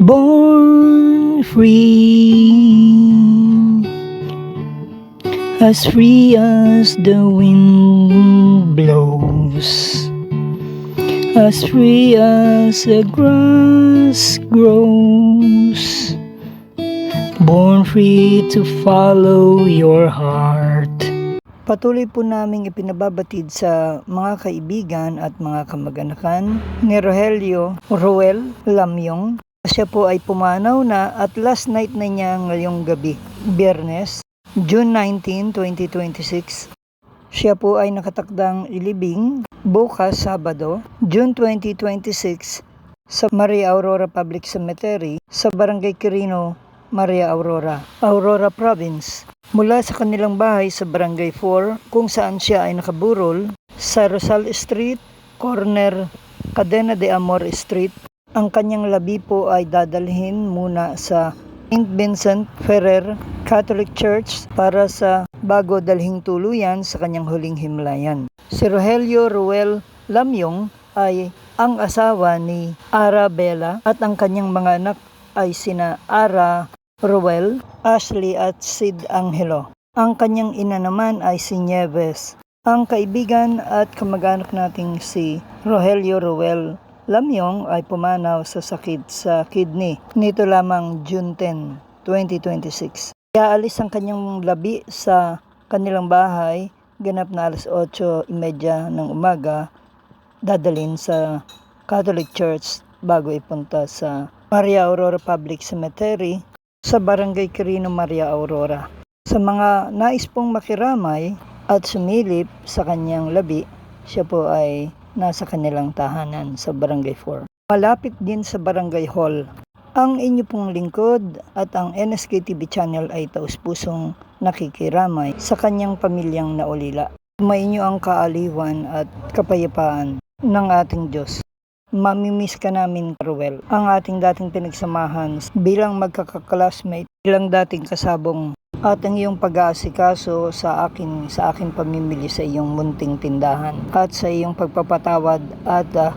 Born free as the wind blows, as free as the grass grows, born free to follow your heart. Patuloy po naming ipinababatid sa mga kaibigan at mga kamag-anakan ni Rogelio Ruel Lamyong. Siya po ay pumanaw na at last night na niya ngayong gabi, Biyernes, June 19, 2026. Siya po ay nakatakdang ilibing bukas Sabado, June 2026 sa Maria Aurora Public Cemetery sa Barangay Quirino, Maria Aurora, Aurora Province. Mula sa kanilang bahay sa Barangay 4 kung saan siya ay nakaburol sa Rosal Street, corner Cadena de Amor Street. Ang kanyang labi po ay dadalhin muna sa St. Vincent Ferrer Catholic Church para sa bago dalhing tuluyan sa kanyang huling himlayan. Si Rogelio Ruel Lamyong ay ang asawa ni Arabella at ang kanyang mga anak ay sina Ara Ruel, Ashley at Sid Angelo. Ang kanyang ina naman ay si Nieves. Ang kaibigan at kamag-anak nating si Rogelio Ruel Lamyong ay pumanaw sa sakit sa kidney nito lamang June 10, 2026. Iaalis ang kanyang labi sa kanilang bahay ganap na alas 8:30 ng umaga, dadalhin sa Catholic Church bago ipunta sa Maria Aurora Public Cemetery sa Barangay Quirino, Maria Aurora. Sa mga nais pong makiramay at sumilip sa kanyang labi, siya po ay nasa kanilang tahanan sa Barangay 4. Malapit din sa Barangay Hall. Ang inyo pong lingkod at ang NSK TV channel ay taus-pusong nakikiramay sa kanyang pamilyang naulila. Mainyo ang kaaliwan at kapayapaan ng ating Diyos. Mamimiss ka namin, Ruel, ang ating dating pinagsamahan bilang magkaka-classmate, bilang dating kasabong at ang iyong pag-aasikaso sa aking pamimili sa iyong munting tindahan at sa iyong pagpapatawad at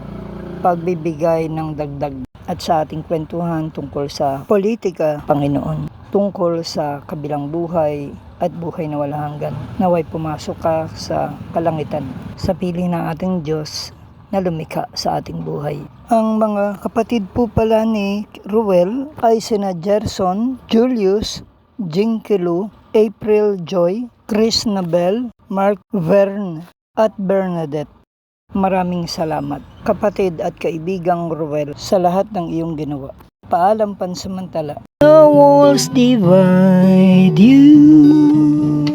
pagbibigay ng dagdag at sa ating kwentuhan tungkol sa politika, Panginoon, tungkol sa kabilang buhay at buhay na wala hanggan. Naway pumasok ka sa kalangitan sa piling ng ating Diyos na lumikha sa ating buhay. Ang mga kapatid po pala ni Ruel ay sina Gerson, Julius, Jinkilu, April Joy, Chris Nabel, Mark Verne at Bernadette. Maraming salamat, kapatid at kaibigang Ruel, sa lahat ng iyong ginawa. Paalam pansamantala. No walls divide you.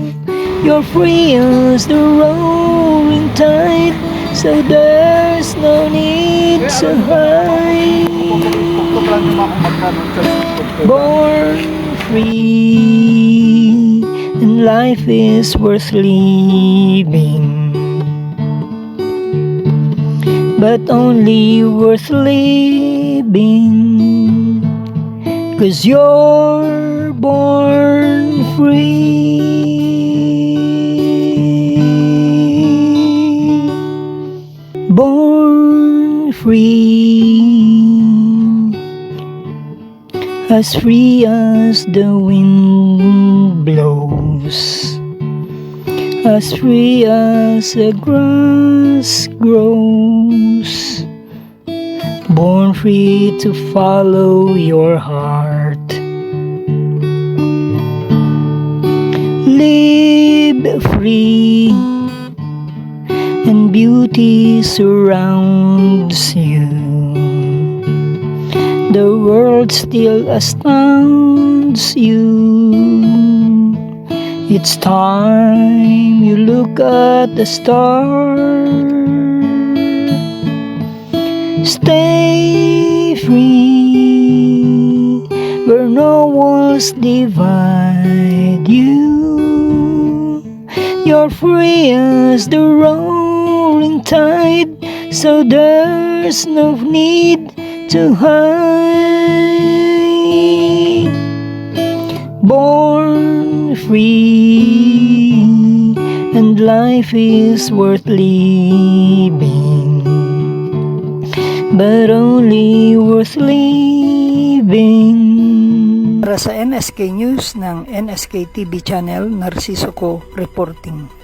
You're free as the roaring tide. So there's no need to hide. Born free, and life is worth living, but only worth living 'cause you're born free. Born free as the wind blows, as free as the grass grows, born free to follow your heart. Live free and beauty surrounds you. The world still astounds you. It's time you look at the stars. Stay free where no walls divide you. You're free as the rolling tide, so there's no need to hide. Born free, and life is worth living, but only worth living morning. Para sa NSK News ng NSK TV channel, Narciso Ko reporting.